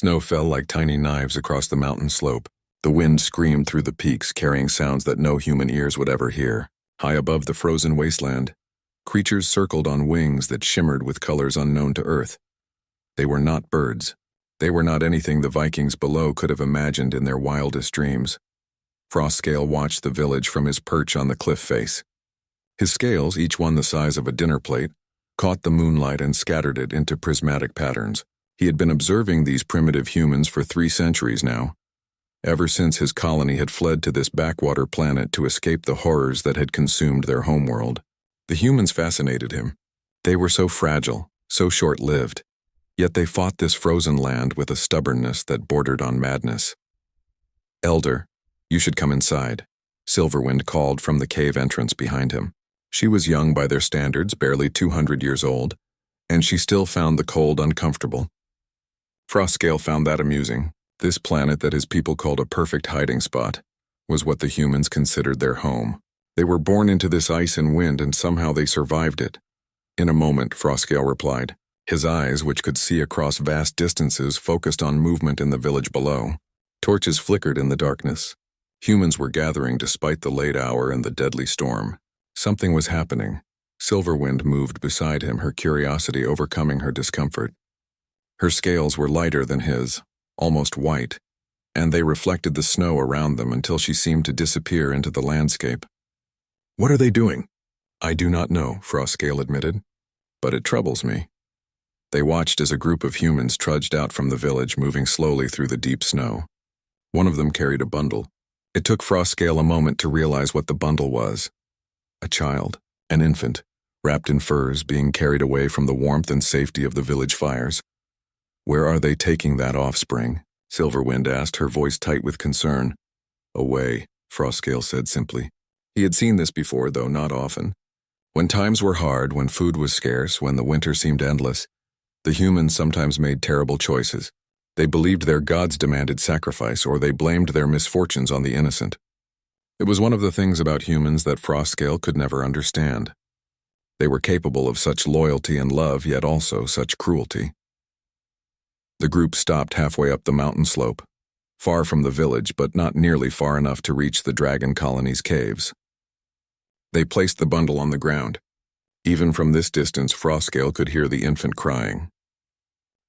Snow fell like tiny knives across the mountain slope. The wind screamed through the peaks, carrying sounds that no human ears would ever hear. High above the frozen wasteland, creatures circled on wings that shimmered with colors unknown to Earth. They were not birds. They were not anything the Vikings below could have imagined in their wildest dreams. Frostscale watched the village from his perch on the cliff face. His scales, each one the size of a dinner plate, caught the moonlight and scattered it into prismatic patterns. He had been observing these primitive humans for 3 centuries now, ever since his colony had fled to this backwater planet to escape the horrors that had consumed their homeworld. The humans fascinated him. They were so fragile, so short-lived, yet they fought this frozen land with a stubbornness that bordered on madness. "Elder, you should come inside," Silverwind called from the cave entrance behind him. She was young by their standards, barely 200 years old, and she still found the cold uncomfortable. Frostscale found that amusing. This planet that his people called a perfect hiding spot was what the humans considered their home. They were born into this ice and wind, and somehow they survived it. "In a moment," Frostscale replied. His eyes, which could see across vast distances, focused on movement in the village below. Torches flickered in the darkness. Humans were gathering despite the late hour and the deadly storm. Something was happening. Silverwind moved beside him, her curiosity overcoming her discomfort. Her scales were lighter than his, almost white, and they reflected the snow around them until she seemed to disappear into the landscape. "What are they doing?" "I do not know," Frostscale admitted, "but it troubles me." They watched as a group of humans trudged out from the village, moving slowly through the deep snow. One of them carried a bundle. It took Frostscale a moment to realize what the bundle was. A child, an infant, wrapped in furs, being carried away from the warmth and safety of the village fires. "Where are they taking that offspring?" Silverwind asked, her voice tight with concern. "Away," Frostscale said simply. He had seen this before, though not often. When times were hard, when food was scarce, when the winter seemed endless, the humans sometimes made terrible choices. They believed their gods demanded sacrifice, or they blamed their misfortunes on the innocent. It was one of the things about humans that Frostscale could never understand. They were capable of such loyalty and love, yet also such cruelty. The group stopped halfway up the mountain slope, far from the village, but not nearly far enough to reach the dragon colony's caves. They placed the bundle on the ground. Even from this distance, Frostscale could hear the infant crying.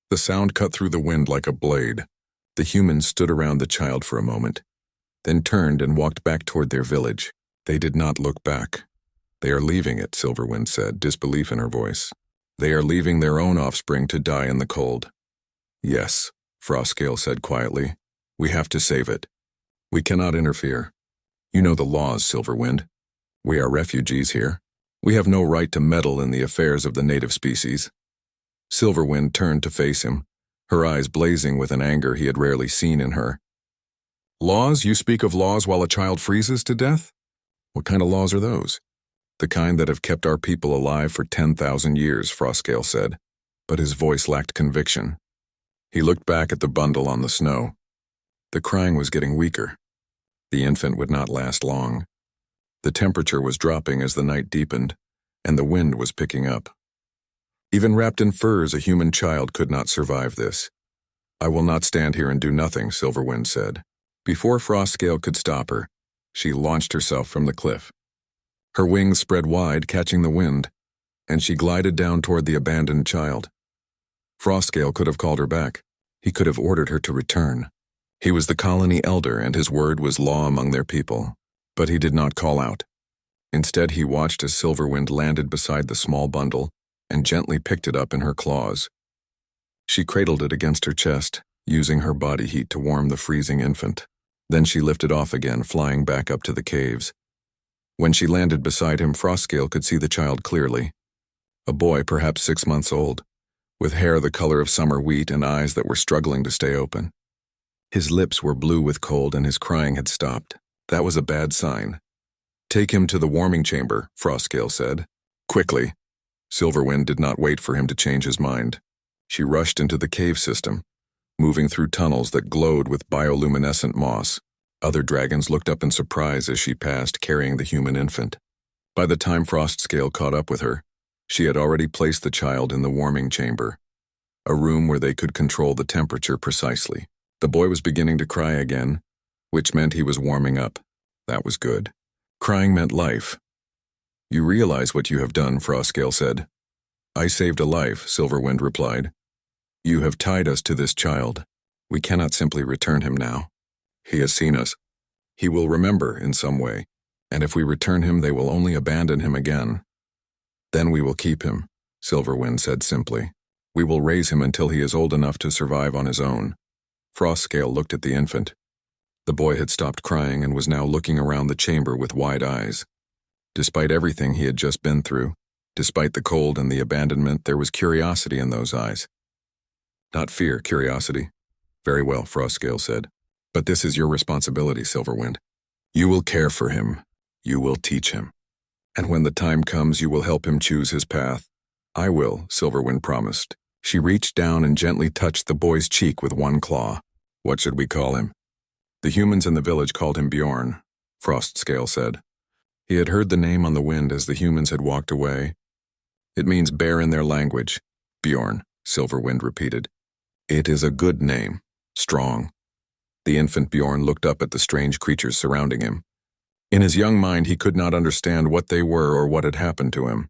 The sound cut through the wind like a blade. The humans stood around the child for a moment, then turned and walked back toward their village. They did not look back. "They are leaving it," Silverwind said, disbelief in her voice. "They are leaving their own offspring to die in the cold." "Yes," Frostscale said quietly. "We have to save it. We cannot interfere. You know the laws, Silverwind. We are refugees here. We have no right to meddle in the affairs of the native species." Silverwind turned to face him, her eyes blazing with an anger he had rarely seen in her. "Laws? You speak of laws while a child freezes to death? What kind of laws are those?" "The kind that have kept our people alive for 10,000 years, Frostscale said, but his voice lacked conviction. He looked back at the bundle on the snow. The crying was getting weaker. The infant would not last long. The temperature was dropping as the night deepened, and the wind was picking up. Even wrapped in furs, a human child could not survive this. "I will not stand here and do nothing," Silverwind said. Before Frostscale could stop her, she launched herself from the cliff. Her wings spread wide, catching the wind, and she glided down toward the abandoned child. Frostscale could have called her back. He could have ordered her to return. He was the colony elder, and his word was law among their people. But he did not call out. Instead, he watched as Silverwind landed beside the small bundle and gently picked it up in her claws. She cradled it against her chest, using her body heat to warm the freezing infant. Then she lifted off again, flying back up to the caves. When she landed beside him, Frostscale could see the child clearly. A boy, perhaps 6 months old, with hair the color of summer wheat and eyes that were struggling to stay open. His lips were blue with cold and his crying had stopped. That was a bad sign. "Take him to the warming chamber," Frostscale said. "Quickly." Silverwind did not wait for him to change his mind. She rushed into the cave system, moving through tunnels that glowed with bioluminescent moss. Other dragons looked up in surprise as she passed, carrying the human infant. By the time Frostscale caught up with her, she had already placed the child in the warming chamber. a room where they could control the temperature precisely. The boy was beginning to cry again, which meant he was warming up. That was good. Crying meant life. You realize what you have done, Frostscale said. I saved a life, Silverwind replied. You have tied us to this child. We cannot simply return him now. He has seen us. He will remember in some way, and if we return him, they will only abandon him again. Then we will keep him, Silverwind said simply. We will raise him until he is old enough to survive on his own. Frostscale looked at the infant. The boy had stopped crying and was now looking around the chamber with wide eyes. Despite everything he had just been through, despite the cold and the abandonment, there was curiosity in those eyes. Not fear, curiosity. Very well, Frostscale said. But this is your responsibility, Silverwind. You will care for him. You will teach him. And when the time comes, you will help him choose his path. I will, Silverwind promised. She reached down and gently touched the boy's cheek with one claw. What should we call him? The humans in the village called him Bjorn, Frostscale said. He had heard the name on the wind as the humans had walked away. It means bear in their language. Bjorn, Silverwind repeated. It is a good name. Strong. The infant Bjorn looked up at the strange creatures surrounding him. In his young mind, he could not understand what they were or what had happened to him.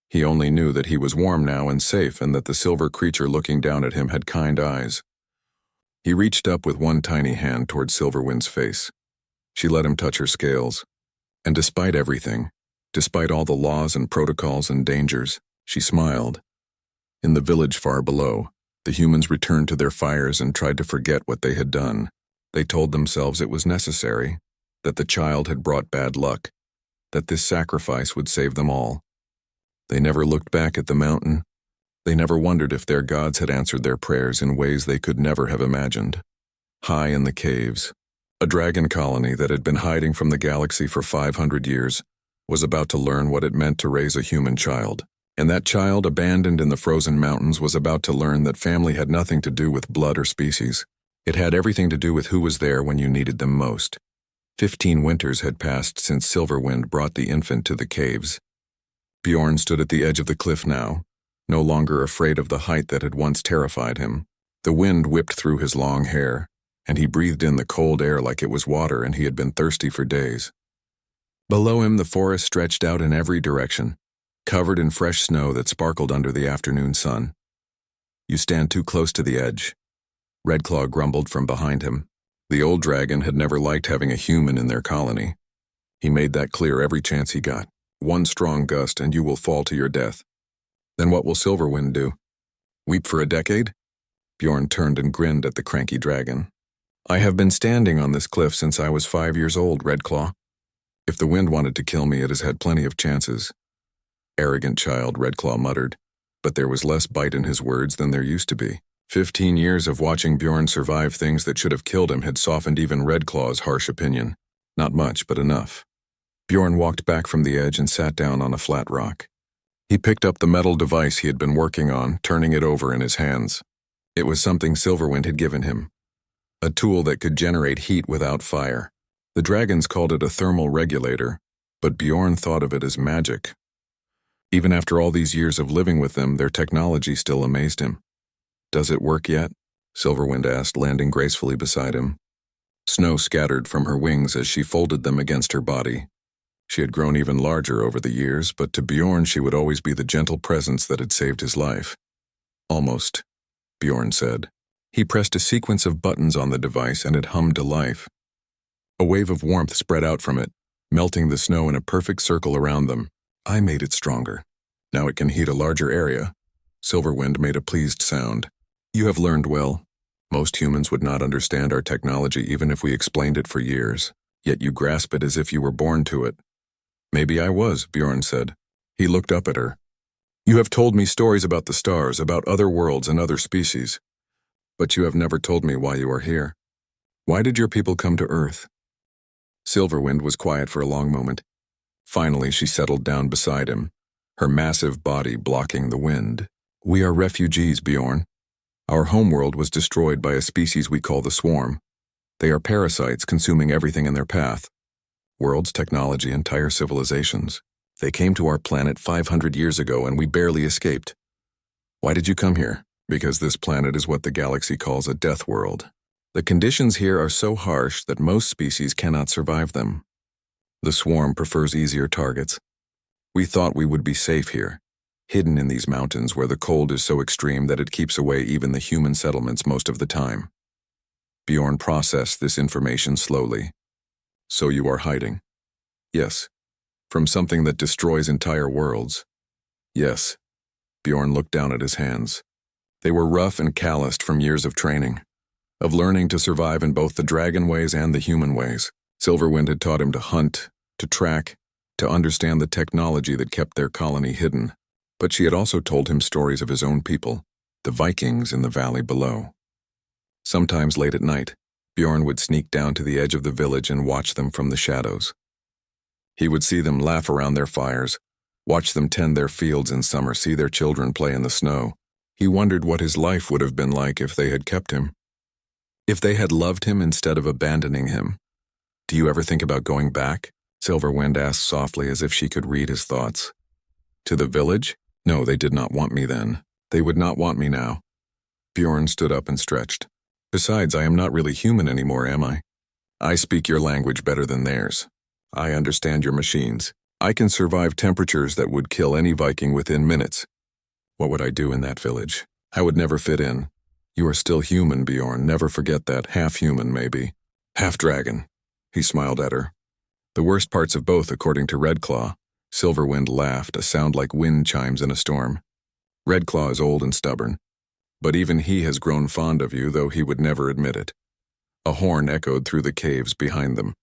He only knew that he was warm now and safe, and that the silver creature looking down at him had kind eyes. He reached up with one tiny hand toward Silverwind's face. She let him touch her scales. And despite everything, despite all the laws and protocols and dangers, she smiled. In the village far below, the humans returned to their fires and tried to forget what they had done. They told themselves it was necessary, that the child had brought bad luck, that this sacrifice would save them all. They never looked back at the mountain. They never wondered if their gods had answered their prayers in ways they could never have imagined. High in the caves, a dragon colony that had been hiding from the galaxy for 500 years was about to learn what it meant to raise a human child. And that child, abandoned in the frozen mountains, was about to learn that family had nothing to do with blood or species. It had everything to do with who was there when you needed them most. 15 winters had passed since Silverwind brought the infant to the caves. Bjorn stood at the edge of the cliff now, no longer afraid of the height that had once terrified him. The wind whipped through his long hair, and he breathed in the cold air like it was water, and he had been thirsty for days. Below him, the forest stretched out in every direction, covered in fresh snow that sparkled under the afternoon sun. You stand too close to the edge, Redclaw grumbled from behind him. The old dragon had never liked having a human in their colony. He made that clear every chance he got. One strong gust and you will fall to your death. Then what will Silverwind do? Weep for a decade? Bjorn turned and grinned at the cranky dragon. I have been standing on this cliff since I was 5 years old, Redclaw. If the wind wanted to kill me, it has had plenty of chances. Arrogant child, Redclaw muttered, but there was less bite in his words than there used to be. 15 years of watching Bjorn survive things that should have killed him had softened even Redclaw's harsh opinion. Not much, but enough. Bjorn walked back from the edge and sat down on a flat rock. He picked up the metal device he had been working on, turning it over in his hands. It was something Silverwind had given him, a tool that could generate heat without fire. The dragons called it a thermal regulator, but Bjorn thought of it as magic. Even after all these years of living with them, their technology still amazed him. Does it work yet? Silverwind asked, landing gracefully beside him. Snow scattered from her wings as she folded them against her body. She had grown even larger over the years, but to Bjorn she would always be the gentle presence that had saved his life. Almost, Bjorn said. He pressed a sequence of buttons on the device and it hummed to life. A wave of warmth spread out from it, melting the snow in a perfect circle around them. I made it stronger. Now it can heat a larger area. Silverwind made a pleased sound. You have learned well. Most humans would not understand our technology even if we explained it for years, yet you grasp it as if you were born to it. Maybe I was, Bjorn said. He looked up at her. You have told me stories about the stars, about other worlds and other species. But you have never told me why you are here. Why did your people come to Earth? Silverwind was quiet for a long moment. Finally, she settled down beside him, her massive body blocking the wind. We are refugees, Bjorn. Our homeworld was destroyed by a species we call the Swarm. They are parasites consuming everything in their path. Worlds, technology, entire civilizations. They came to our planet 500 years ago and we barely escaped. Why did you come here? because this planet is what the galaxy calls a death world. The conditions here are so harsh that most species cannot survive them. The swarm prefers easier targets. We thought we would be safe here, hidden in these mountains where the cold is so extreme that it keeps away even the human settlements most of the time. Bjorn processed this information slowly. So you are hiding? Yes. From something that destroys entire worlds? Yes. Bjorn looked down at his hands. They were rough and calloused from years of training, of learning to survive in both the dragon ways and the human ways. Silverwind had taught him to hunt, to track, to understand the technology that kept their colony hidden. But she had also told him stories of his own people, the Vikings in the valley below. Sometimes late at night, Bjorn would sneak down to the edge of the village and watch them from the shadows. He would see them laugh around their fires, watch them tend their fields in summer, see their children play in the snow. He wondered what his life would have been like if they had kept him. If they had loved him instead of abandoning him. Do you ever think about going back? Silverwind asked softly as if she could read his thoughts. To the village? No, they did not want me then. They would not want me now. Bjorn stood up and stretched. Besides, I am not really human anymore, am I? I speak your language better than theirs. I understand your machines. I can survive temperatures that would kill any Viking within minutes. What would I do in that village? I would never fit in. You are still human, Bjorn. Never forget that. Half human, maybe. Half dragon. He smiled at her. The worst parts of both, according to Redclaw. Silverwind laughed, a sound like wind chimes in a storm. Redclaw is old and stubborn, but even he has grown fond of you, though he would never admit it. A horn echoed through the caves behind them.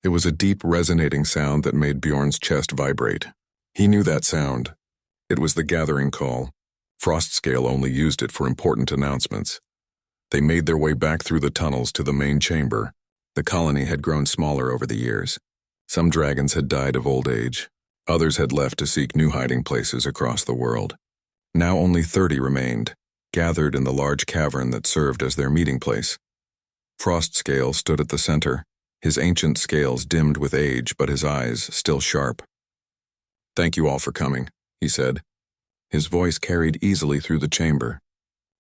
It was a deep, resonating sound that made Bjorn's chest vibrate. He knew that sound. It was the gathering call. Frostscale only used it for important announcements. They made their way back through the tunnels to the main chamber. The colony had grown smaller over the years. Some dragons had died of old age. Others had left to seek new hiding places across the world. Now only 30 remained, gathered in the large cavern that served as their meeting place. Frostscale stood at the center, his ancient scales dimmed with age but his eyes still sharp. Thank you all for coming, he said. His voice carried easily through the chamber.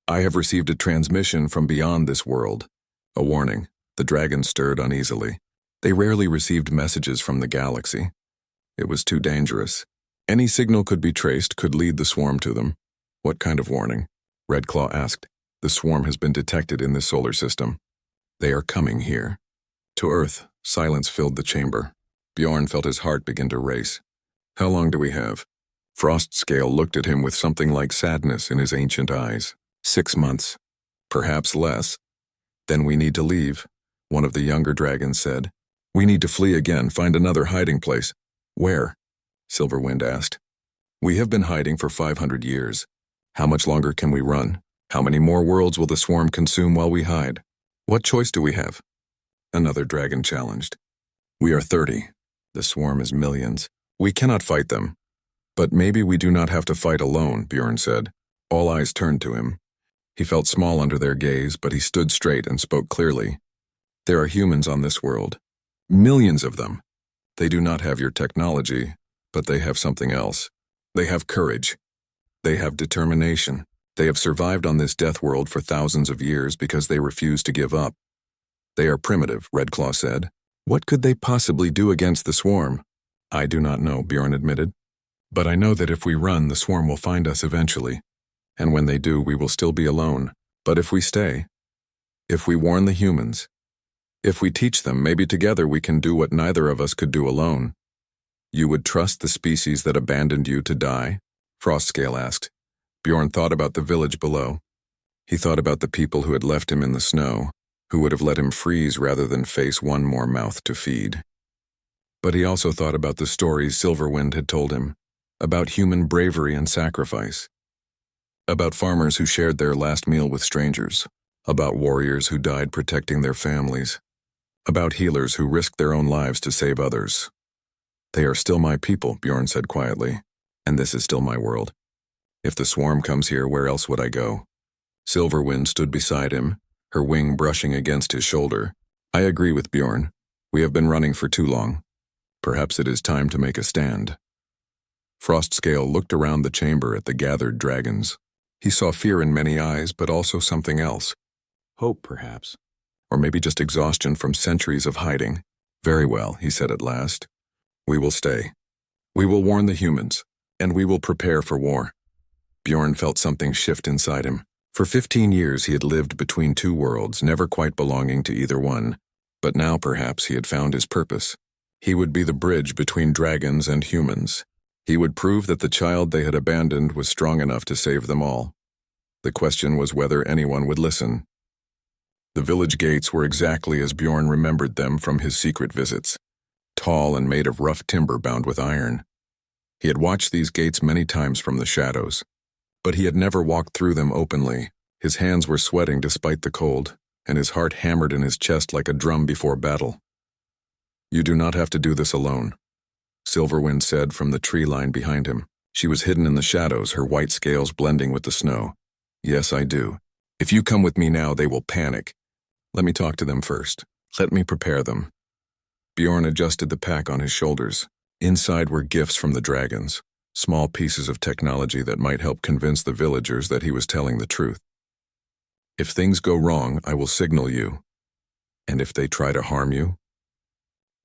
I have received a transmission from beyond this world. A warning. The dragons stirred uneasily. They rarely received messages from the galaxy. It was too dangerous. Any signal could be traced, could lead the swarm to them. What kind of warning? Redclaw asked. The swarm has been detected in this solar system. They are coming here. To Earth, silence filled the chamber. Bjorn felt his heart begin to race. How long do we have? Frostscale looked at him with something like sadness in his ancient eyes. 6 months. Perhaps less. Then we need to leave, one of the younger dragons said. We need to flee again, find another hiding place. Where? Silverwind asked. We have been hiding for 500 years. How much longer can we run? How many more worlds will the swarm consume while we hide? What choice do we have? Another dragon challenged. We are 30. The swarm is millions. We cannot fight them. But maybe we do not have to fight alone, Bjorn said. All eyes turned to him. He felt small under their gaze, but he stood straight and spoke clearly. There are humans on this world. Millions of them. They do not have your technology, but they have something else. They have courage. They have determination. They have survived on this death world for thousands of years because they refuse to give up. They are primitive, Redclaw said. What could they possibly do against the swarm? I do not know, Bjorn admitted. But I know that if we run, the swarm will find us eventually. And when they do, we will still be alone. But if we stay, if we warn the humans, if we teach them, maybe together we can do what neither of us could do alone. You would trust the species that abandoned you to die? Frostscale asked. Bjorn thought about the village below. He thought about the people who had left him in the snow, who would have let him freeze rather than face one more mouth to feed. But he also thought about the stories Silverwind had told him, about human bravery and sacrifice, about farmers who shared their last meal with strangers, about warriors who died protecting their families, about healers who risked their own lives to save others. They are still my people, Bjorn said quietly, and this is still my world. If the swarm comes here, where else would I go? Silverwind stood beside him, her wing brushing against his shoulder. I agree with Bjorn. We have been running for too long. Perhaps it is time to make a stand. Frostscale looked around the chamber at the gathered dragons. He saw fear in many eyes, but also something else. Hope, perhaps. Or maybe just exhaustion from centuries of hiding. Very well, he said at last. We will stay. We will warn the humans, and we will prepare for war. Bjorn felt something shift inside him. For 15 years he had lived between two worlds, never quite belonging to either one. But now perhaps he had found his purpose. He would be the bridge between dragons and humans. He would prove that the child they had abandoned was strong enough to save them all. The question was whether anyone would listen. The village gates were exactly as Bjorn remembered them from his secret visits. Tall and made of rough timber bound with iron. He had watched these gates many times from the shadows. But he had never walked through them openly. His hands were sweating despite the cold, and his heart hammered in his chest like a drum before battle. You do not have to do this alone, Silverwind said from the tree line behind him. She was hidden in the shadows, her white scales blending with the snow. Yes, I do. If you come with me now, they will panic. Let me talk to them first. Let me prepare them. Bjorn adjusted the pack on his shoulders. Inside were gifts from the dragons. Small pieces of technology that might help convince the villagers that he was telling the truth. If things go wrong, I will signal you. And if they try to harm you?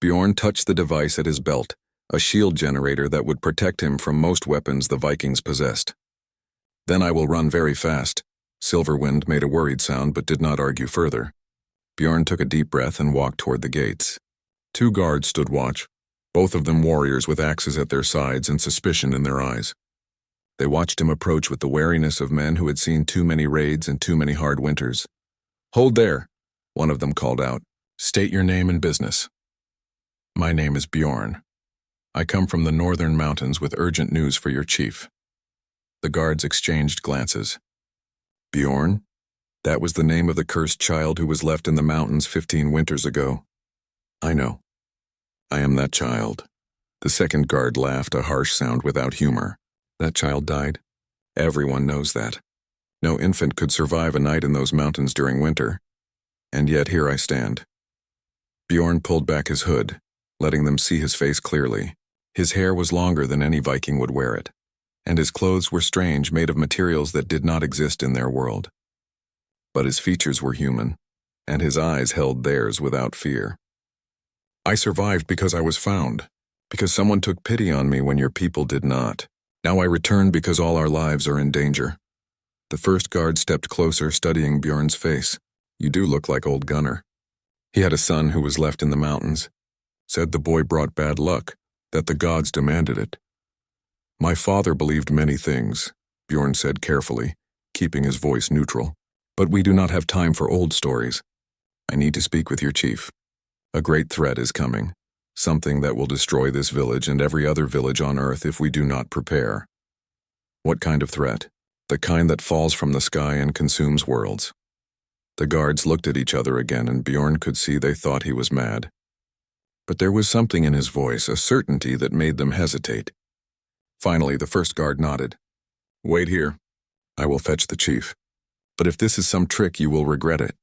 Bjorn touched the device at his belt, a shield generator that would protect him from most weapons the Vikings possessed. Then I will run very fast. Silverwind made a worried sound but did not argue further. Bjorn took a deep breath and walked toward the gates. 2 guards stood watch. Both of them warriors with axes at their sides and suspicion in their eyes. They watched him approach with the wariness of men who had seen too many raids and too many hard winters. Hold there, one of them called out. State your name and business. My name is Bjorn. I come from the northern mountains with urgent news for your chief. The guards exchanged glances. Bjorn? That was the name of the cursed child who was left in the mountains 15 winters ago. I know. I am that child. The second guard laughed, a harsh sound without humor. That child died? Everyone knows that. No infant could survive a night in those mountains during winter. And yet here I stand. Bjorn pulled back his hood, letting them see his face clearly. His hair was longer than any Viking would wear it, and his clothes were strange, made of materials that did not exist in their world. But his features were human, and his eyes held theirs without fear. I survived because I was found, because someone took pity on me when your people did not. Now I return because all our lives are in danger. The first guard stepped closer, studying Bjorn's face. You do look like old Gunnar. He had a son who was left in the mountains. Said the boy brought bad luck, that the gods demanded it. My father believed many things, Bjorn said carefully, keeping his voice neutral. But we do not have time for old stories. I need to speak with your chief. A great threat is coming, something that will destroy this village and every other village on Earth if we do not prepare. What kind of threat? The kind that falls from the sky and consumes worlds. The guards looked at each other again, and Bjorn could see they thought he was mad. But there was something in his voice, a certainty that made them hesitate. Finally, the first guard nodded. Wait here. I will fetch the chief. But if this is some trick, you will regret it.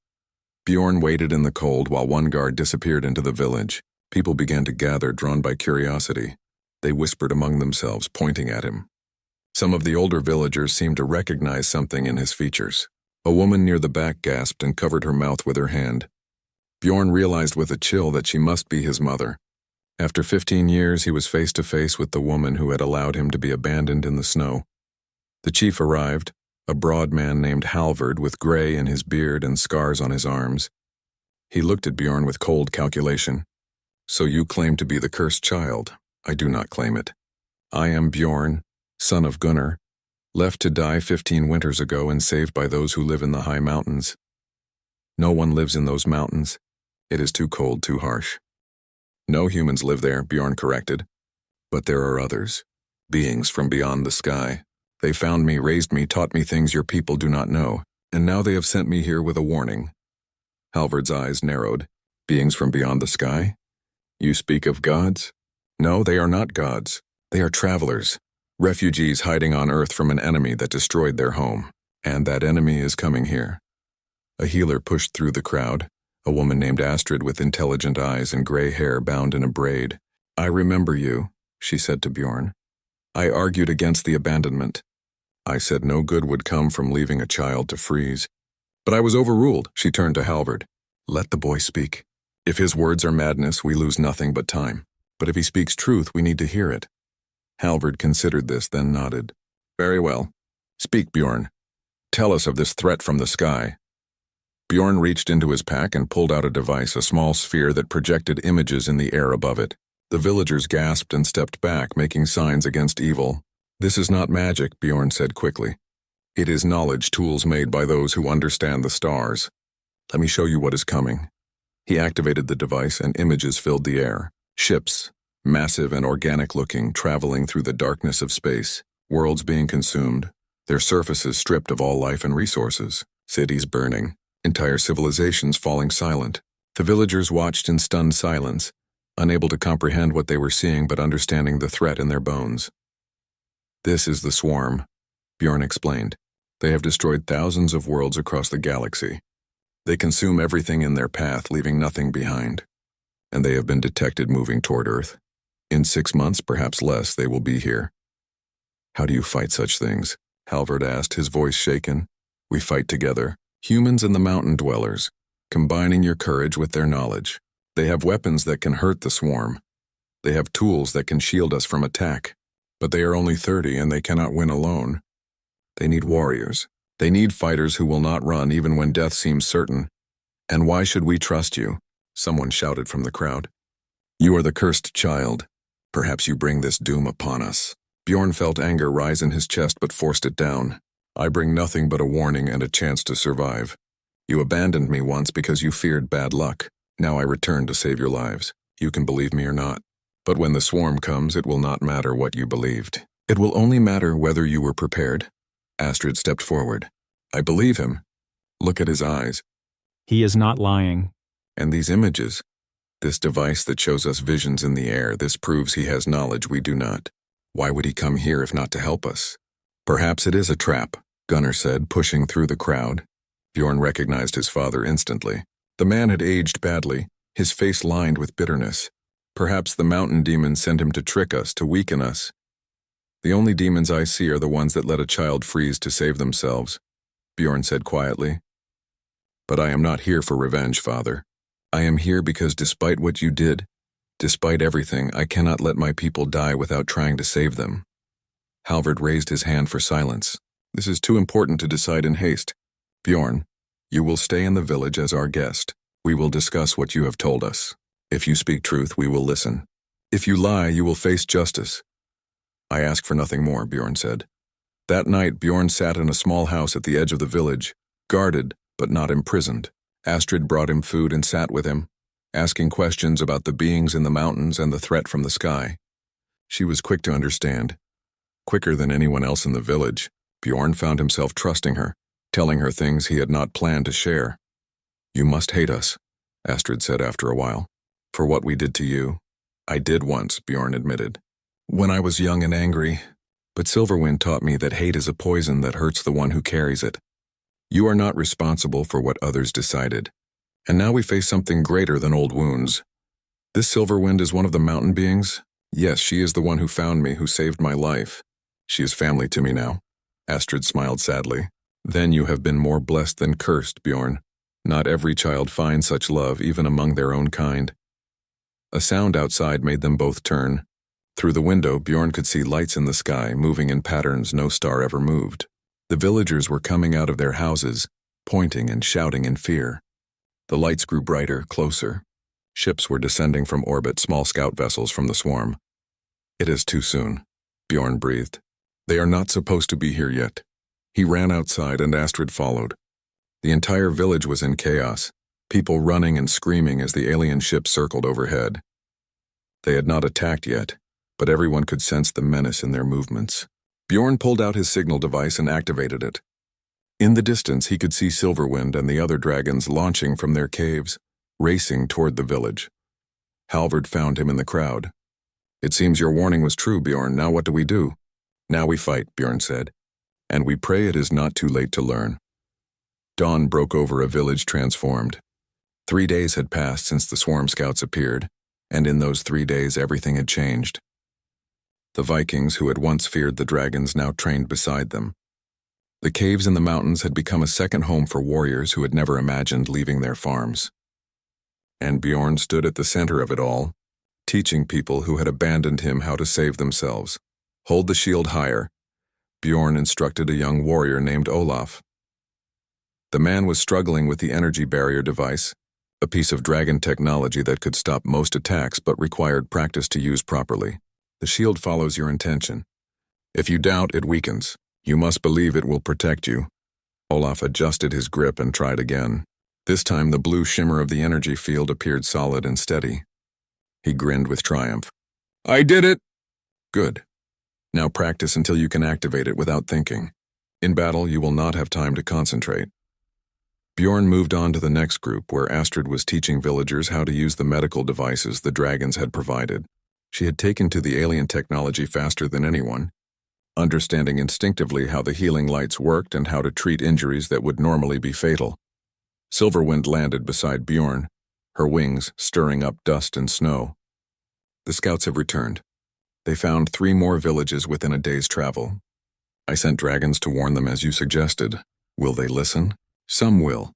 Bjorn waited in the cold while one guard disappeared into the village. People began to gather, drawn by curiosity. They whispered among themselves, pointing at him. Some of the older villagers seemed to recognize something in his features. A woman near the back gasped and covered her mouth with her hand. Bjorn realized with a chill that she must be his mother. After 15 years, he was face to face with the woman who had allowed him to be abandoned in the snow. The chief arrived, a broad man named Halvard with gray in his beard and scars on his arms. He looked at Bjorn with cold calculation. So you claim to be the cursed child. I do not claim it. I am Bjorn, son of Gunnar, left to die 15 winters ago and saved by those who live in the high mountains. No one lives in those mountains. It is too cold, too harsh. No humans live there, Bjorn corrected. But there are others, beings from beyond the sky. They found me, raised me, taught me things your people do not know, and now they have sent me here with a warning. Halvard's eyes narrowed. Beings from beyond the sky? You speak of gods? No, they are not gods. They are travelers, refugees hiding on Earth from an enemy that destroyed their home. And that enemy is coming here. A healer pushed through the crowd, a woman named Astrid with intelligent eyes and gray hair bound in a braid. I remember you, she said to Bjorn. I argued against the abandonment. I said no good would come from leaving a child to freeze. But I was overruled. She turned to Halvard. Let the boy speak. If his words are madness, we lose nothing but time. But if he speaks truth, we need to hear it. Halvard considered this, then nodded. Very well. Speak, Bjorn. Tell us of this threat from the sky. Bjorn reached into his pack and pulled out a device, a small sphere that projected images in the air above it. The villagers gasped and stepped back, making signs against evil. This is not magic, Bjorn said quickly. It is knowledge tools made by those who understand the stars. Let me show you what is coming. He activated the device and images filled the air. Ships, massive and organic-looking, traveling through the darkness of space. Worlds being consumed. Their surfaces stripped of all life and resources. Cities burning. Entire civilizations falling silent. The villagers watched in stunned silence, unable to comprehend what they were seeing but understanding the threat in their bones. This is the swarm, Bjorn explained. They have destroyed thousands of worlds across the galaxy. They consume everything in their path, leaving nothing behind. And they have been detected moving toward Earth. In 6 months, perhaps less, they will be here. How do you fight such things? Halvard asked, his voice shaken. We fight together, humans and the mountain dwellers, combining your courage with their knowledge. They have weapons that can hurt the swarm. They have tools that can shield us from attack. But they are only 30 and they cannot win alone. They need warriors. They need fighters who will not run even when death seems certain. And why should we trust you? Someone shouted from the crowd. You are the cursed child. Perhaps you bring this doom upon us. Bjorn felt anger rise in his chest but forced it down. I bring nothing but a warning and a chance to survive. You abandoned me once because you feared bad luck. Now I return to save your lives. You can believe me or not. But when the swarm comes, it will not matter what you believed. It will only matter whether you were prepared. Astrid stepped forward. I believe him. Look at his eyes. He is not lying. And these images. This device that shows us visions in the air, this proves he has knowledge we do not. Why would he come here if not to help us? Perhaps it is a trap, Gunnar said, pushing through the crowd. Bjorn recognized his father instantly. The man had aged badly, his face lined with bitterness. Perhaps the mountain demons sent him to trick us, to weaken us. The only demons I see are the ones that let a child freeze to save themselves, Bjorn said quietly. But I am not here for revenge, Father. I am here because despite what you did, despite everything, I cannot let my people die without trying to save them. Halvard raised his hand for silence. This is too important to decide in haste. Bjorn, you will stay in the village as our guest. We will discuss what you have told us. If you speak truth, we will listen. If you lie, you will face justice. I ask for nothing more, Bjorn said. That night, Bjorn sat in a small house at the edge of the village, guarded but not imprisoned. Astrid brought him food and sat with him, asking questions about the beings in the mountains and the threat from the sky. She was quick to understand. Quicker than anyone else in the village, Bjorn found himself trusting her, telling her things he had not planned to share. You must hate us, Astrid said after a while. For what we did to you. I did once, Bjorn admitted. When I was young and angry. But Silverwind taught me that hate is a poison that hurts the one who carries it. You are not responsible for what others decided. And now we face something greater than old wounds. This Silverwind is one of the mountain beings? Yes, she is the one who found me, who saved my life. She is family to me now. Astrid smiled sadly. Then you have been more blessed than cursed, Bjorn. Not every child finds such love, even among their own kind. A sound outside made them both turn. Through the window, Bjorn could see lights in the sky, moving in patterns no star ever moved. The villagers were coming out of their houses, pointing and shouting in fear. The lights grew brighter, closer. Ships were descending from orbit, small scout vessels from the swarm. It is too soon, Bjorn breathed. They are not supposed to be here yet. He ran outside and Astrid followed. The entire village was in chaos, people running and screaming as the alien ship circled overhead. They had not attacked yet, but everyone could sense the menace in their movements. Bjorn pulled out his signal device and activated it. In the distance, he could see Silverwind and the other dragons launching from their caves, racing toward the village. Halvard found him in the crowd. It seems your warning was true, Bjorn. Now what do we do? Now we fight, Bjorn said. And we pray it is not too late to learn. Dawn broke over a village transformed. 3 days had passed since the swarm scouts appeared, and in those 3 days everything had changed. The Vikings who had once feared the dragons now trained beside them. The caves in the mountains had become a second home for warriors who had never imagined leaving their farms. And Bjorn stood at the center of it all, teaching people who had abandoned him how to save themselves. Hold the shield higher, Bjorn instructed a young warrior named Olaf. The man was struggling with the energy barrier device, a piece of dragon technology that could stop most attacks but required practice to use properly. The shield follows your intention. If you doubt, it weakens. You must believe it will protect you. Olaf adjusted his grip and tried again. This time the blue shimmer of the energy field appeared solid and steady. He grinned with triumph. I did it! Good. Now practice until you can activate it without thinking. In battle, you will not have time to concentrate. Bjorn moved on to the next group where Astrid was teaching villagers how to use the medical devices the dragons had provided. She had taken to the alien technology faster than anyone, understanding instinctively how the healing lights worked and how to treat injuries that would normally be fatal. Silverwind landed beside Bjorn, her wings stirring up dust and snow. The scouts have returned. They found 3 more villages within a day's travel. I sent dragons to warn them as you suggested. Will they listen? Some will.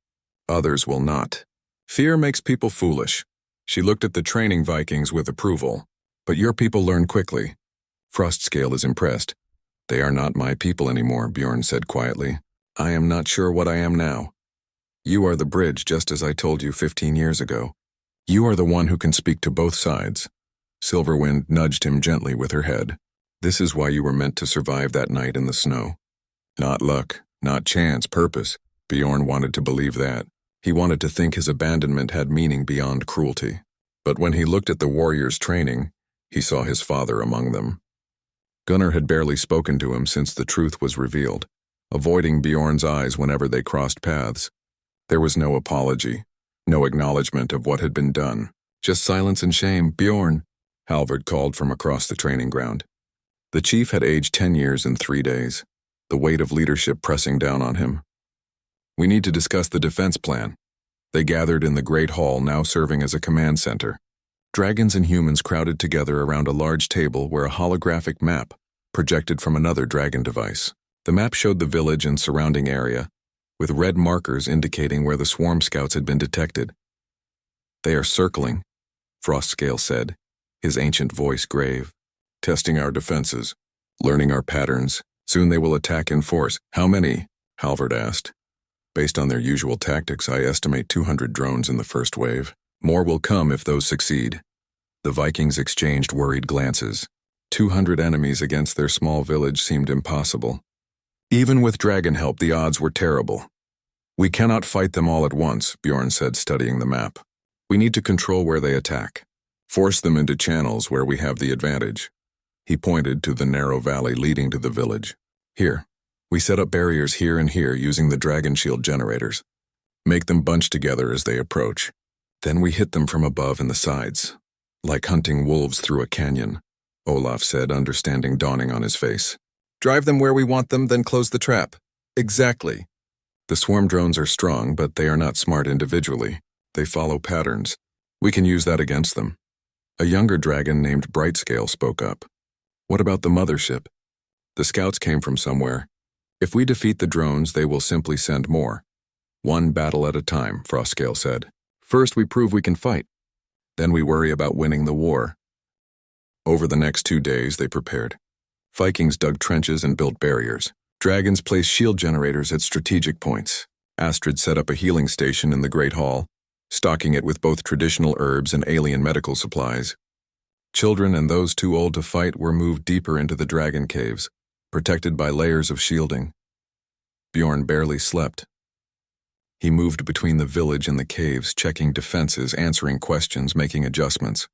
Others will not. Fear makes people foolish. She looked at the training Vikings with approval. But your people learn quickly. Frostscale is impressed. They are not my people anymore, Bjorn said quietly. I am not sure what I am now. You are the bridge, just as I told you 15 years ago. You are the one who can speak to both sides. Silverwind nudged him gently with her head. This is why you were meant to survive that night in the snow. Not luck, not chance, purpose. Bjorn wanted to believe that. He wanted to think his abandonment had meaning beyond cruelty. But when he looked at the warriors' training, he saw his father among them. Gunnar had barely spoken to him since the truth was revealed, avoiding Bjorn's eyes whenever they crossed paths. There was no apology, no acknowledgement of what had been done. Just silence and shame. Bjorn, Halvard called from across the training ground. The chief had aged 10 years in 3 days, the weight of leadership pressing down on him. We need to discuss the defense plan. They gathered in the Great Hall, now serving as a command center. Dragons and humans crowded together around a large table where a holographic map projected from another dragon device. The map showed the village and surrounding area, with red markers indicating where the swarm scouts had been detected. They are circling, Frostscale said, his ancient voice grave. Testing our defenses, learning our patterns. Soon they will attack in force. How many? Halvard asked. Based on their usual tactics, I estimate 200 drones in the first wave. More will come if those succeed. The Vikings exchanged worried glances. 200 enemies against their small village seemed impossible. Even with dragon help, the odds were terrible. We cannot fight them all at once, Bjorn said, studying the map. We need to control where they attack. Force them into channels where we have the advantage. He pointed to the narrow valley leading to the village. Here, we set up barriers here and here using the dragon shield generators. Make them bunch together as they approach. Then we hit them from above and the sides, like hunting wolves through a canyon, Olaf said, understanding dawning on his face. Drive them where we want them, then close the trap. Exactly. The swarm drones are strong, but they are not smart individually. They follow patterns. We can use that against them. A younger dragon named Brightscale spoke up. What about the mothership? The scouts came from somewhere. If we defeat the drones, they will simply send more. One battle at a time, Frostscale said. First we prove we can fight. Then we worry about winning the war. Over the next 2 days, they prepared. Vikings dug trenches and built barriers. Dragons placed shield generators at strategic points. Astrid set up a healing station in the Great Hall, stocking it with both traditional herbs and alien medical supplies. Children and those too old to fight were moved deeper into the dragon caves, protected by layers of shielding. Bjorn barely slept. He moved between the village and the caves, checking defenses, answering questions, making adjustments.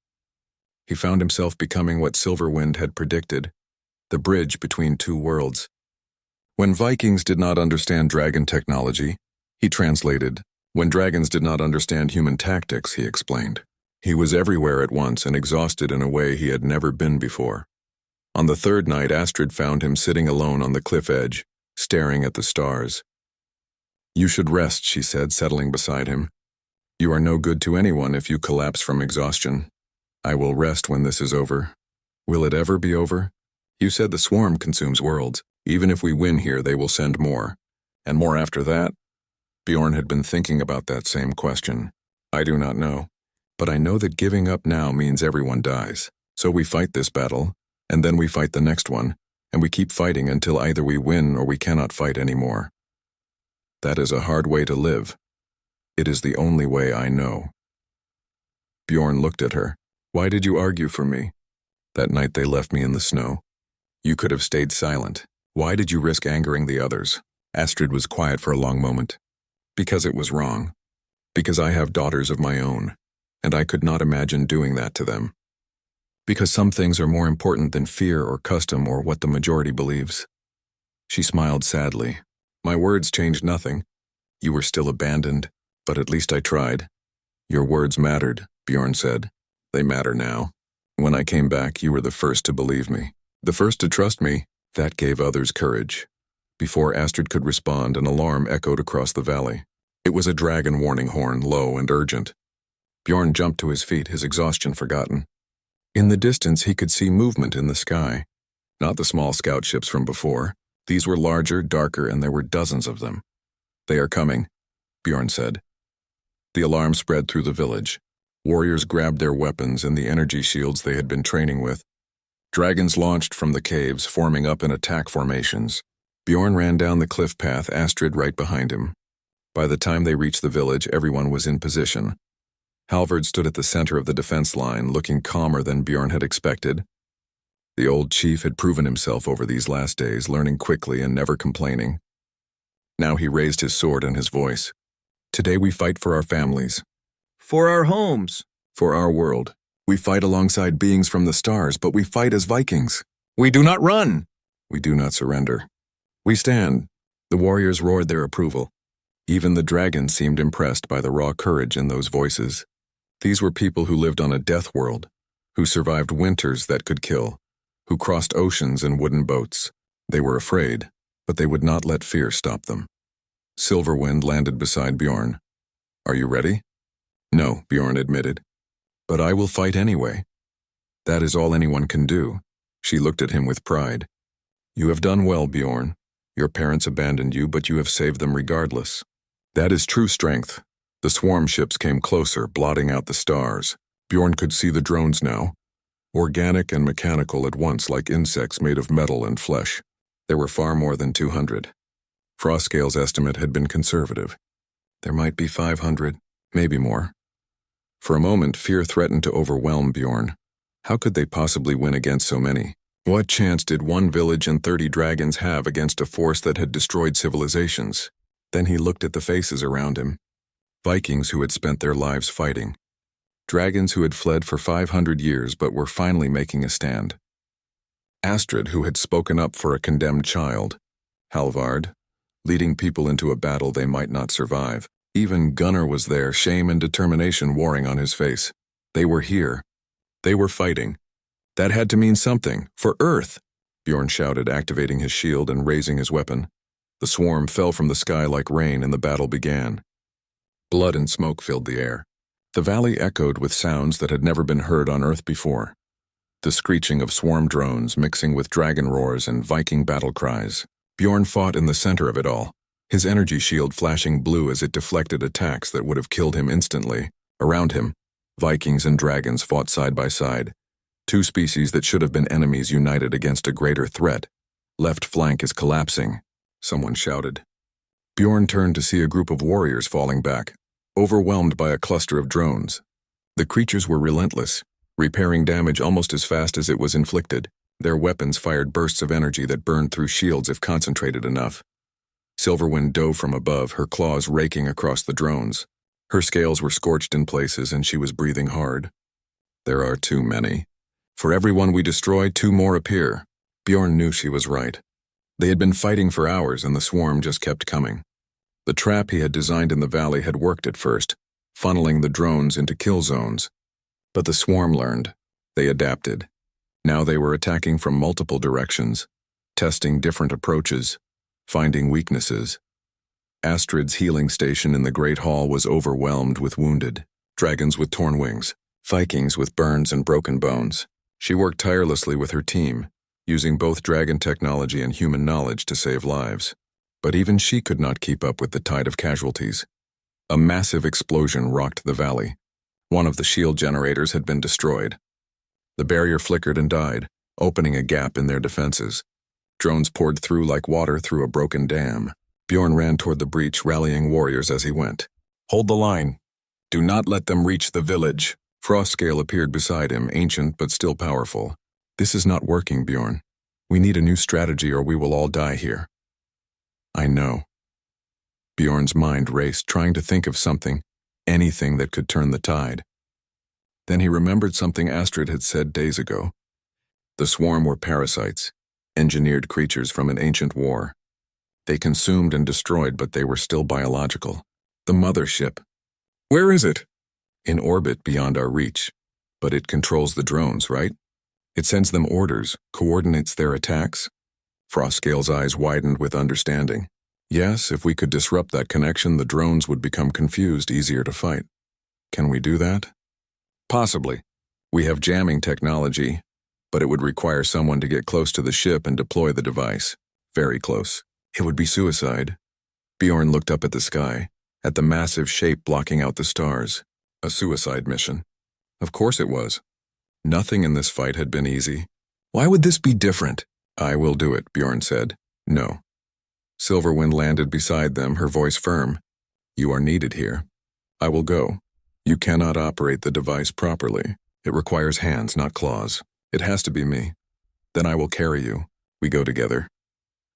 He found himself becoming what Silverwind had predicted, the bridge between 2 worlds. When Vikings did not understand dragon technology, he translated. When dragons did not understand human tactics, he explained. He was everywhere at once and exhausted in a way he had never been before. On the 3rd night, Astrid found him sitting alone on the cliff edge, staring at the stars. You should rest, she said, settling beside him. You are no good to anyone if you collapse from exhaustion. I will rest when this is over. Will it ever be over? You said the swarm consumes worlds. Even if we win here, they will send more. And more after that? Bjorn had been thinking about that same question. I do not know. But I know that giving up now means everyone dies. So we fight this battle, and then we fight the next one, and we keep fighting until either we win or we cannot fight anymore. That is a hard way to live. It is the only way I know. Bjorn looked at her. Why did you argue for me? That night they left me in the snow. You could have stayed silent. Why did you risk angering the others? Astrid was quiet for a long moment. Because it was wrong. Because I have daughters of my own, and I could not imagine doing that to them. Because some things are more important than fear or custom or what the majority believes. She smiled sadly. My words changed nothing. You were still abandoned, but at least I tried. Your words mattered, Bjorn said. They matter now. When I came back, you were the first to believe me. The first to trust me. That gave others courage. Before Astrid could respond, an alarm echoed across the valley. It was a dragon warning horn, low and urgent. Bjorn jumped to his feet, his exhaustion forgotten. In the distance, he could see movement in the sky. Not the small scout ships from before. These were larger, darker, and there were dozens of them. They are coming, Bjorn said. The alarm spread through the village. Warriors grabbed their weapons and the energy shields they had been training with. Dragons launched from the caves, forming up in attack formations. Bjorn ran down the cliff path, Astrid right behind him. By the time they reached the village, everyone was in position. Halvard stood at the center of the defense line, looking calmer than Bjorn had expected. The old chief had proven himself over these last days, learning quickly and never complaining. Now he raised his sword and his voice. Today we fight for our families. For our homes. For our world. We fight alongside beings from the stars, but we fight as Vikings. We do not run. We do not surrender. We stand. The warriors roared their approval. Even the dragons seemed impressed by the raw courage in those voices. These were people who lived on a death world, who survived winters that could kill, who crossed oceans in wooden boats. They were afraid, but they would not let fear stop them. Silverwind landed beside Bjorn. Are you ready? No, Bjorn admitted. But I will fight anyway. That is all anyone can do. She looked at him with pride. You have done well, Bjorn. Your parents abandoned you, but you have saved them regardless. That is true strength. The swarm ships came closer, blotting out the stars. Bjorn could see the drones now. Organic and mechanical at once, like insects made of metal and flesh. There were far more than 200. Frostscale's estimate had been conservative. There might be 500, maybe more. For a moment, fear threatened to overwhelm Bjorn. How could they possibly win against so many? What chance did one village and 30 dragons have against a force that had destroyed civilizations? Then he looked at the faces around him. Vikings who had spent their lives fighting. Dragons who had fled for 500 years but were finally making a stand. Astrid, who had spoken up for a condemned child. Halvard, leading people into a battle they might not survive. Even Gunnar was there, shame and determination warring on his face. They were here. They were fighting. That had to mean something. For Earth! Bjorn shouted, activating his shield and raising his weapon. The swarm fell from the sky like rain and the battle began. Blood and smoke filled the air. The valley echoed with sounds that had never been heard on Earth before. The screeching of swarm drones mixing with dragon roars and Viking battle cries. Bjorn fought in the center of it all, his energy shield flashing blue as it deflected attacks that would have killed him instantly. Around him, Vikings and dragons fought side by side. Two species that should have been enemies united against a greater threat. Left flank is collapsing, someone shouted. Bjorn turned to see a group of warriors falling back, overwhelmed by a cluster of drones. The creatures were relentless, repairing damage almost as fast as it was inflicted. Their weapons fired bursts of energy that burned through shields if concentrated enough. Silverwind dove from above, her claws raking across the drones. Her scales were scorched in places and she was breathing hard. There are too many. For every one we destroy, 2 more appear. Bjorn knew she was right. They had been fighting for hours and the swarm just kept coming. The trap he had designed in the valley had worked at first, funneling the drones into kill zones. But the swarm learned. They adapted. Now they were attacking from multiple directions, testing different approaches, finding weaknesses. Astrid's healing station in the Great Hall was overwhelmed with wounded, dragons with torn wings, Vikings with burns and broken bones. She worked tirelessly with her team, using both dragon technology and human knowledge to save lives. But even she could not keep up with the tide of casualties. A massive explosion rocked the valley. One of the shield generators had been destroyed. The barrier flickered and died, opening a gap in their defenses. Drones poured through like water through a broken dam. Bjorn ran toward the breach, rallying warriors as he went. "Hold the line. Do not let them reach the village." Frostscale appeared beside him, ancient but still powerful. "This is not working, Bjorn. We need a new strategy or we will all die here." "I know." Bjorn's mind raced, trying to think of something, anything that could turn the tide. Then he remembered something Astrid had said days ago. The swarm were parasites, engineered creatures from an ancient war. They consumed and destroyed, but they were still biological. The mothership. Where is it? In orbit beyond our reach. But it controls the drones, right? It sends them orders, coordinates their attacks. Frostscale's eyes widened with understanding. Yes, if we could disrupt that connection, the drones would become confused, easier to fight. Can we do that? Possibly. We have jamming technology, but it would require someone to get close to the ship and deploy the device. Very close. It would be suicide. Bjorn looked up at the sky, at the massive shape blocking out the stars. A suicide mission. Of course it was. Nothing in this fight had been easy. Why would this be different? "I will do it," Bjorn said. "No." Silverwind landed beside them, her voice firm. "You are needed here. I will go. You cannot operate the device properly. It requires hands, not claws. It has to be me. Then I will carry you. We go together."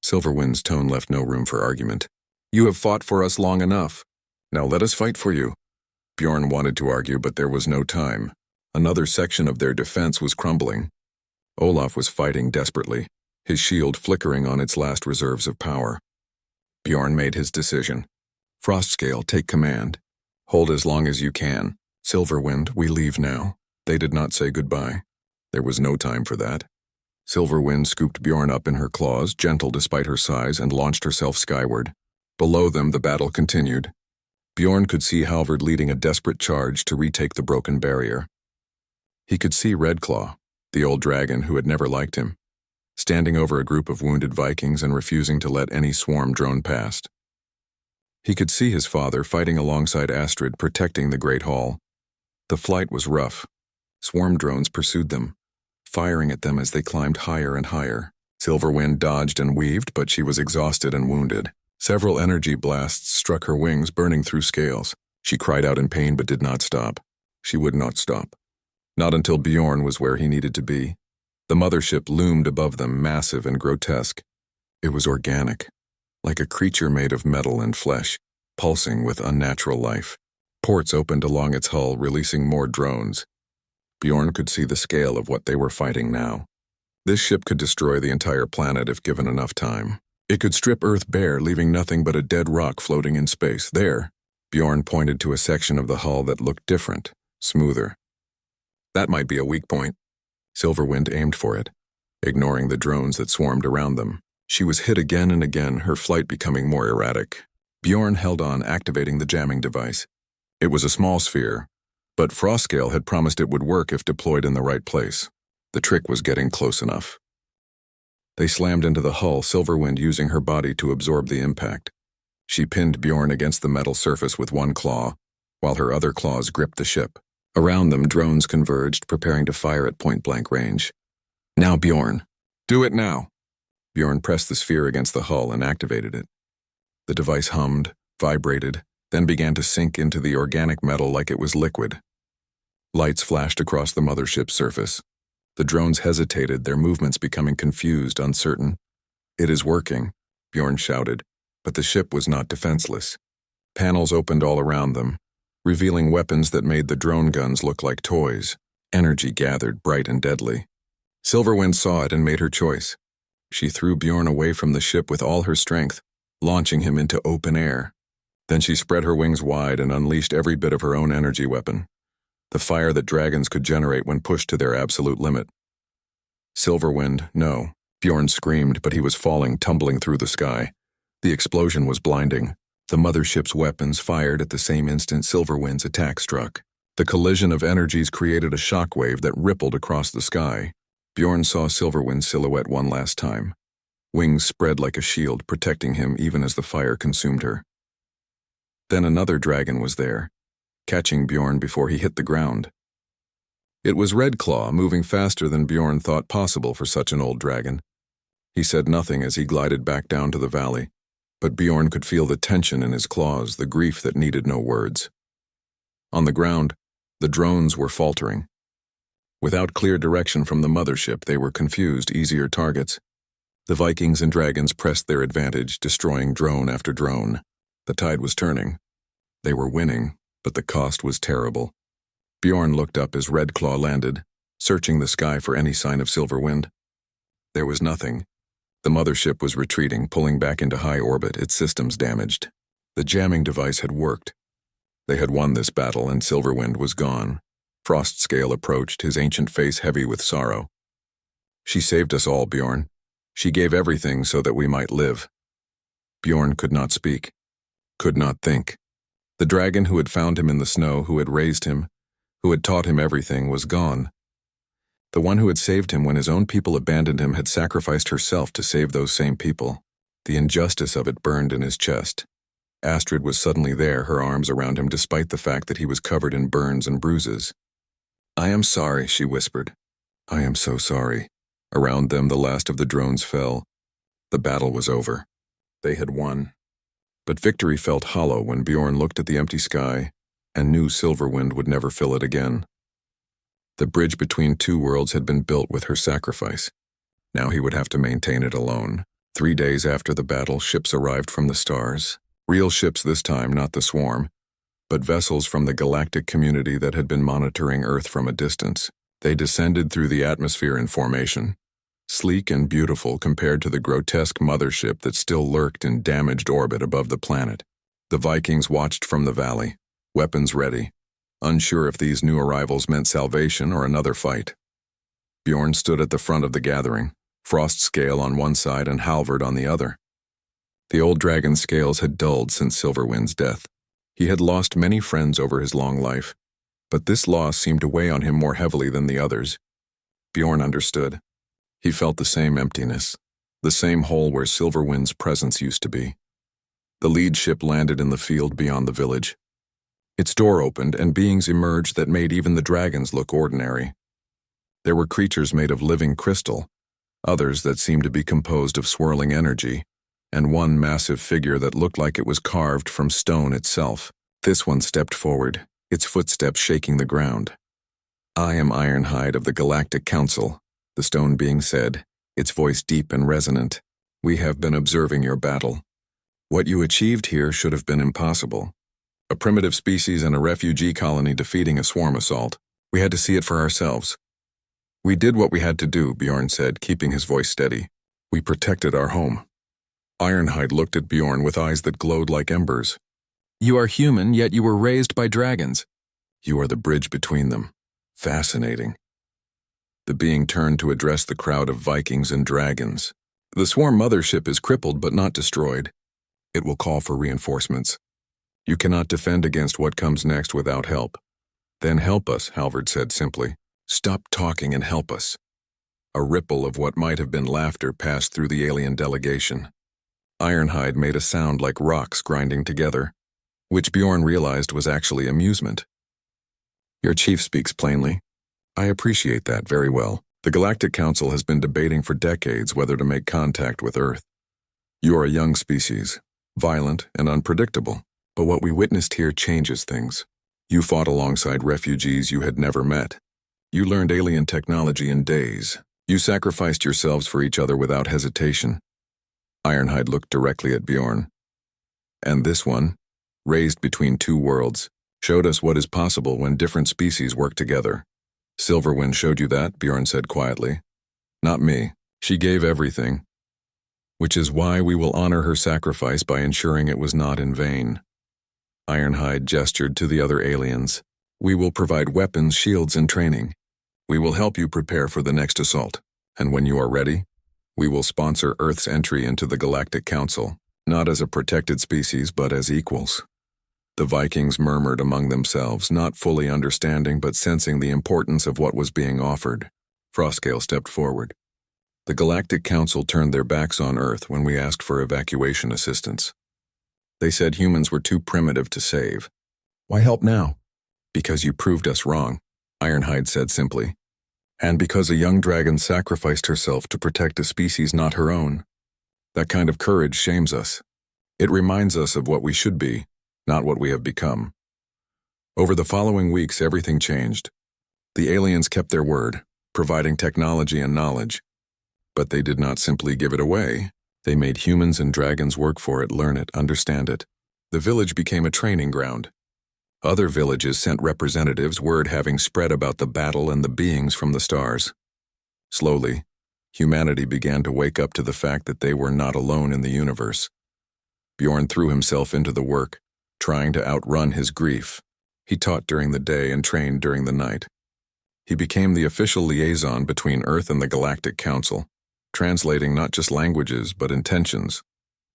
Silverwind's tone left no room for argument. "You have fought for us long enough. Now let us fight for you." Bjorn wanted to argue, but there was no time. Another section of their defense was crumbling. Olaf was fighting desperately, his shield flickering on its last reserves of power. Bjorn made his decision. "Frostscale, take command. Hold as long as you can. Silverwind, we leave now." They did not say goodbye. There was no time for that. Silverwind scooped Bjorn up in her claws, gentle despite her size, and launched herself skyward. Below them, the battle continued. Bjorn could see Halvard leading a desperate charge to retake the broken barrier. He could see Redclaw, the old dragon who had never liked him, standing over a group of wounded Vikings and refusing to let any swarm drone past. He could see his father fighting alongside Astrid, protecting the Great Hall. The flight was rough. Swarm drones pursued them, firing at them as they climbed higher and higher. Silverwind dodged and weaved, but she was exhausted and wounded. Several energy blasts struck her wings, burning through scales. She cried out in pain but did not stop. She would not stop. Not until Bjorn was where he needed to be. The mothership loomed above them, massive and grotesque. It was organic, like a creature made of metal and flesh, pulsing with unnatural life. Ports opened along its hull, releasing more drones. Bjorn could see the scale of what they were fighting now. This ship could destroy the entire planet if given enough time. It could strip Earth bare, leaving nothing but a dead rock floating in space. There, Bjorn pointed to a section of the hull that looked different, smoother. That might be a weak point. Silverwind aimed for it, ignoring the drones that swarmed around them. She was hit again and again, her flight becoming more erratic. Bjorn held on, activating the jamming device. It was a small sphere, but Frostscale had promised it would work if deployed in the right place. The trick was getting close enough. They slammed into the hull, Silverwind using her body to absorb the impact. She pinned Bjorn against the metal surface with one claw, while her other claws gripped the ship. Around them, drones converged, preparing to fire at point-blank range. "Now, Bjorn. Do it now." Bjorn pressed the sphere against the hull and activated it. The device hummed, vibrated, then began to sink into the organic metal like it was liquid. Lights flashed across the mothership's surface. The drones hesitated, their movements becoming confused, uncertain. "It is working," Bjorn shouted, but the ship was not defenseless. Panels opened all around them, revealing weapons that made the drone guns look like toys. Energy gathered, bright and deadly. Silverwind saw it and made her choice. She threw Bjorn away from the ship with all her strength, launching him into open air. Then she spread her wings wide and unleashed every bit of her own energy weapon, the fire that dragons could generate when pushed to their absolute limit. "Silverwind, no," Bjorn screamed, but he was falling, tumbling through the sky. The explosion was blinding. The mothership's weapons fired at the same instant Silverwind's attack struck. The collision of energies created a shockwave that rippled across the sky. Bjorn saw Silverwind's silhouette one last time. wings spread like a shield protecting him even as the fire consumed her. Then another dragon was there, catching Bjorn before he hit the ground. It was Redclaw, moving faster than Bjorn thought possible for such an old dragon. He said nothing as he glided back down to the valley, but Bjorn could feel the tension in his claws, the grief that needed no words. On the ground, the drones were faltering. Without clear direction from the mothership, they were confused, easier targets. The Vikings and dragons pressed their advantage, destroying drone after drone. The tide was turning. They were winning, but the cost was terrible. Bjorn looked up as Redclaw landed, searching the sky for any sign of Silverwind. There was nothing. The mothership was retreating, pulling back into high orbit, its systems damaged. The jamming device had worked. They had won this battle, and Silverwind was gone. Frostscale approached, his ancient face heavy with sorrow. She saved us all, Bjorn. She gave everything so that we might live. Bjorn could not speak, could not think. The dragon who had found him in the snow, who had raised him, who had taught him everything, was gone. The one who had saved him when his own people abandoned him had sacrificed herself to save those same people. The injustice of it burned in his chest. Astrid was suddenly there, her arms around him despite the fact that he was covered in burns and bruises. "I am sorry," she whispered. "I am so sorry." Around them, the last of the drones fell. The battle was over. They had won. But victory felt hollow when Bjorn looked at the empty sky and knew Silverwind would never fill it again. The bridge between two worlds had been built with her sacrifice. Now he would have to maintain it alone. 3 days after the battle, ships arrived from the stars. Real ships this time, not the swarm, but vessels from the galactic community that had been monitoring Earth from a distance. They descended through the atmosphere in formation, sleek and beautiful compared to the grotesque mothership that still lurked in damaged orbit above the planet. The Vikings watched from the valley, weapons ready, unsure if these new arrivals meant salvation or another fight. Bjorn stood at the front of the gathering, Frostscale on one side and Halvard on the other. The old dragon's scales had dulled since Silverwind's death. He had lost many friends over his long life, but this loss seemed to weigh on him more heavily than the others. Bjorn understood. He felt the same emptiness, the same hole where Silverwind's presence used to be. The lead ship landed in the field beyond the village. Its door opened, and beings emerged that made even the dragons look ordinary. There were creatures made of living crystal, others that seemed to be composed of swirling energy, and one massive figure that looked like it was carved from stone itself. This one stepped forward, its footsteps shaking the ground. "I am Ironhide of the Galactic Council," the stone being said, its voice deep and resonant. "We have been observing your battle. What you achieved here should have been impossible. A primitive species and a refugee colony defeating a swarm assault. We had to see it for ourselves." "We did what we had to do," Bjorn said, keeping his voice steady. "We protected our home." Ironhide looked at Bjorn with eyes that glowed like embers. "You are human, yet you were raised by dragons." "You are the bridge between them. Fascinating." The being turned to address the crowd of Vikings and dragons. "The swarm mothership is crippled but not destroyed. It will call for reinforcements. You cannot defend against what comes next without help." "Then help us," Halvard said simply. "Stop talking and help us." A ripple of what might have been laughter passed through the alien delegation. Ironhide made a sound like rocks grinding together, which Bjorn realized was actually amusement. "Your chief speaks plainly. I appreciate that very well. The Galactic Council has been debating for decades whether to make contact with Earth. You are a young species, violent and unpredictable, but what we witnessed here changes things. You fought alongside refugees you had never met. You learned alien technology in days. You sacrificed yourselves for each other without hesitation." Ironhide looked directly at Bjorn. "And this one, raised between two worlds, showed us what is possible when different species work together." "Silverwind showed you that," Bjorn said quietly. "Not me. She gave everything. Which is why we will honor her sacrifice by ensuring it was not in vain." Ironhide gestured to the other aliens. "We will provide weapons, shields, and training. We will help you prepare for the next assault. And when you are ready, we will sponsor Earth's entry into the Galactic Council, not as a protected species but as equals." The Vikings murmured among themselves, not fully understanding but sensing the importance of what was being offered. Frostscale stepped forward. The Galactic Council turned their backs on Earth when we asked for evacuation assistance. They said humans were too primitive to save. Why help now? Because you proved us wrong, Ironhide said simply. And because a young dragon sacrificed herself to protect a species not her own. That kind of courage shames us. It reminds us of what we should be, not what we have become. Over the following weeks, everything changed. The aliens kept their word, providing technology and knowledge. But they did not simply give it away. They made humans and dragons work for it, learn it, understand it. The village became a training ground. Other villages sent representatives, word having spread about the battle and the beings from the stars. Slowly, humanity began to wake up to the fact that they were not alone in the universe. Bjorn threw himself into the work, trying to outrun his grief. He taught during the day and trained during the night. He became the official liaison between Earth and the Galactic Council, translating not just languages but intentions,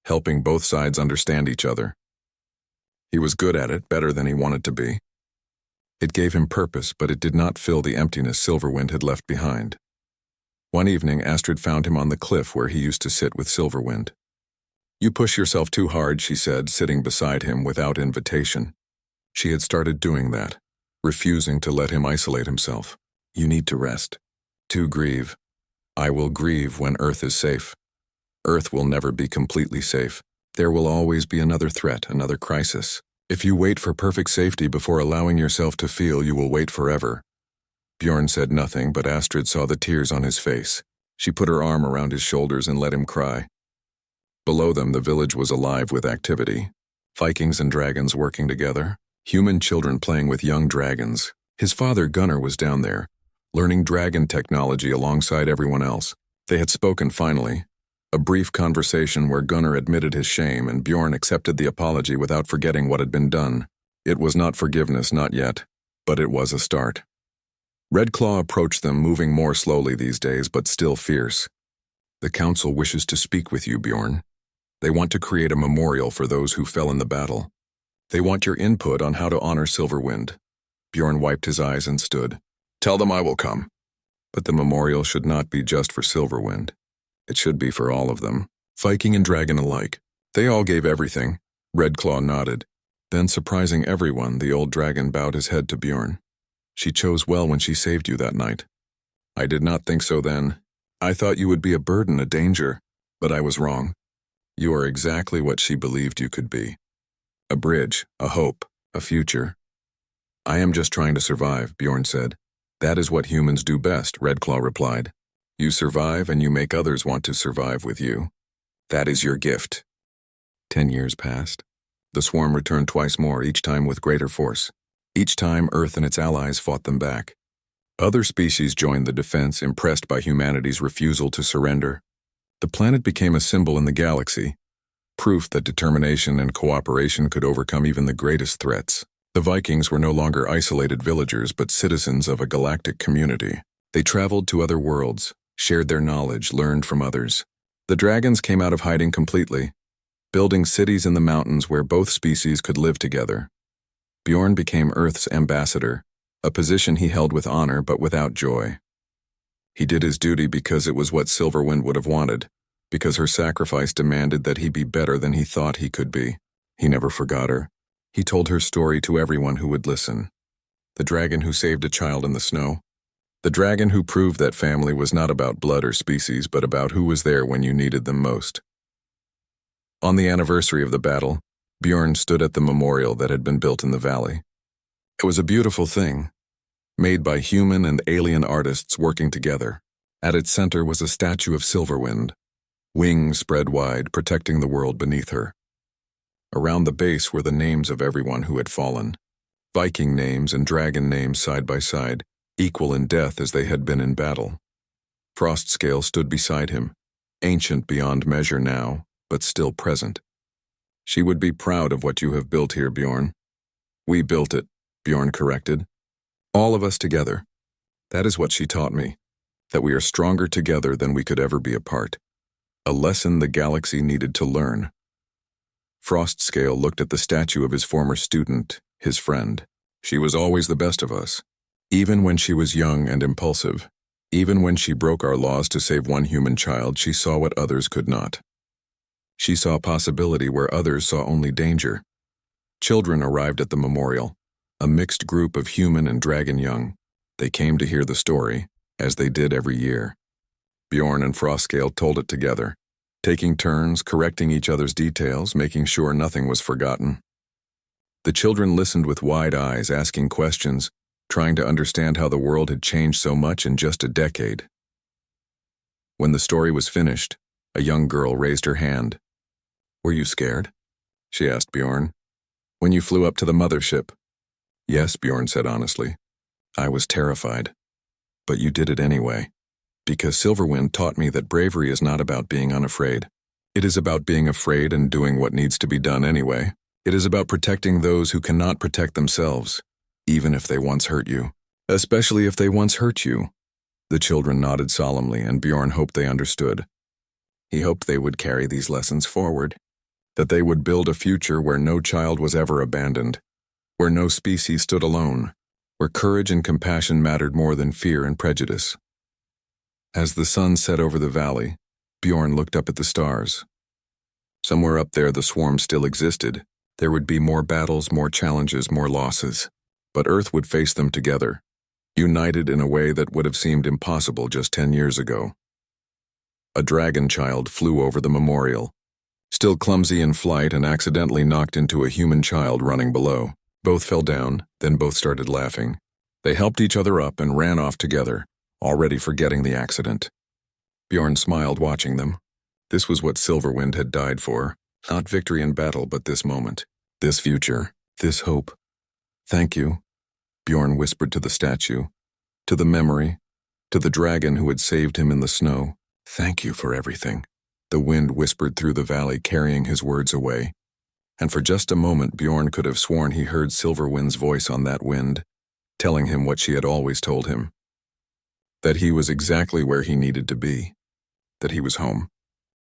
helping both sides understand each other. He was good at it, better than he wanted to be. It gave him purpose, but it did not fill the emptiness Silverwind had left behind. One evening, Astrid found him on the cliff where he used to sit with Silverwind. "You push yourself too hard," she said, sitting beside him without invitation. She had started doing that, refusing to let him isolate himself. "You need to rest. To grieve. I will grieve when Earth is safe. Earth will never be completely safe. There will always be another threat, another crisis. If you wait for perfect safety before allowing yourself to feel, you will wait forever." Bjorn said nothing, but Astrid saw the tears on his face. She put her arm around his shoulders and let him cry. Below them, the village was alive with activity. Vikings and dragons working together. Human children playing with young dragons. His father, Gunnar, was down there, learning dragon technology alongside everyone else. They had spoken finally. A brief conversation where Gunnar admitted his shame and Bjorn accepted the apology without forgetting what had been done. It was not forgiveness, not yet, but it was a start. Redclaw approached them, moving more slowly these days, but still fierce. "The council wishes to speak with you, Bjorn. They want to create a memorial for those who fell in the battle. They want your input on how to honor Silverwind." Bjorn wiped his eyes and stood. "Tell them I will come." But the memorial should not be just for Silverwind. It should be for all of them, Viking and dragon alike. They all gave everything. Redclaw nodded. Then, surprising everyone, the old dragon bowed his head to Bjorn. "She chose well when she saved you that night. I did not think so then. I thought you would be a burden, a danger, but I was wrong. You are exactly what she believed you could be. A bridge, a hope, a future." "I am just trying to survive," Bjorn said. "That is what humans do best," Redclaw replied. "You survive and you make others want to survive with you. That is your gift." 10 years passed. The swarm returned twice more, each time with greater force. Each time, Earth and its allies fought them back. Other species joined the defense, impressed by humanity's refusal to surrender. The planet became a symbol in the galaxy, proof that determination and cooperation could overcome even the greatest threats. The Vikings were no longer isolated villagers, but citizens of a galactic community. They traveled to other worlds, shared their knowledge, learned from others. The dragons came out of hiding completely, building cities in the mountains where both species could live together. Bjorn became Earth's ambassador, a position he held with honor but without joy. He did his duty because it was what Silverwind would have wanted, because her sacrifice demanded that he be better than he thought he could be. He never forgot her. He told her story to everyone who would listen. The dragon who saved a child in the snow. The dragon who proved that family was not about blood or species, but about who was there when you needed them most. On the anniversary of the battle, Bjorn stood at the memorial that had been built in the valley. It was a beautiful thing, made by human and alien artists working together. At its center was a statue of Silverwind, wings spread wide, protecting the world beneath her. Around the base were the names of everyone who had fallen. Viking names and dragon names side by side, equal in death as they had been in battle. Frostscale stood beside him, ancient beyond measure now, but still present. "She would be proud of what you have built here, Bjorn." "We built it," Bjorn corrected. "All of us together. That is what she taught me, that we are stronger together than we could ever be apart. A lesson the galaxy needed to learn." Frostscale looked at the statue of his former student, his friend. "She was always the best of us, even when she was young and impulsive. Even when she broke our laws to save one human child, she saw what others could not. She saw possibility where others saw only danger. Children arrived at the memorial, a mixed group of human and dragon young. They came to hear the story, as they did every year. Bjorn and Frostscale told it together, taking turns, correcting each other's details, making sure nothing was forgotten. The children listened with wide eyes, asking questions, trying to understand how the world had changed so much in just a decade. When the story was finished, a young girl raised her hand. "Were you scared?" she asked Bjorn. "When you flew up to the mothership?" "Yes," Bjorn said honestly. "I was terrified. But you did it anyway. Because Silverwind taught me that bravery is not about being unafraid. It is about being afraid and doing what needs to be done anyway. It is about protecting those who cannot protect themselves, even if they once hurt you. Especially if they once hurt you." The children nodded solemnly, and Bjorn hoped they understood. He hoped they would carry these lessons forward, that they would build a future where no child was ever abandoned, where no species stood alone, where courage and compassion mattered more than fear and prejudice. As the sun set over the valley, Bjorn looked up at the stars. Somewhere up there the swarm still existed. There would be more battles, more challenges, more losses. But Earth would face them together, united in a way that would have seemed impossible just 10 years ago. A dragon child flew over the memorial, still clumsy in flight, and accidentally knocked into a human child running below. Both fell down, then both started laughing. They helped each other up and ran off together, already forgetting the accident. Bjorn smiled watching them. This was what Silverwind had died for. Not victory in battle, but this moment, this future, this hope. "Thank you," Bjorn whispered to the statue, to the memory, to the dragon who had saved him in the snow. "Thank you for everything." The wind whispered through the valley, carrying his words away. And for just a moment Bjorn could have sworn he heard Silverwind's voice on that wind, telling him what she had always told him. That he was exactly where he needed to be. That he was home.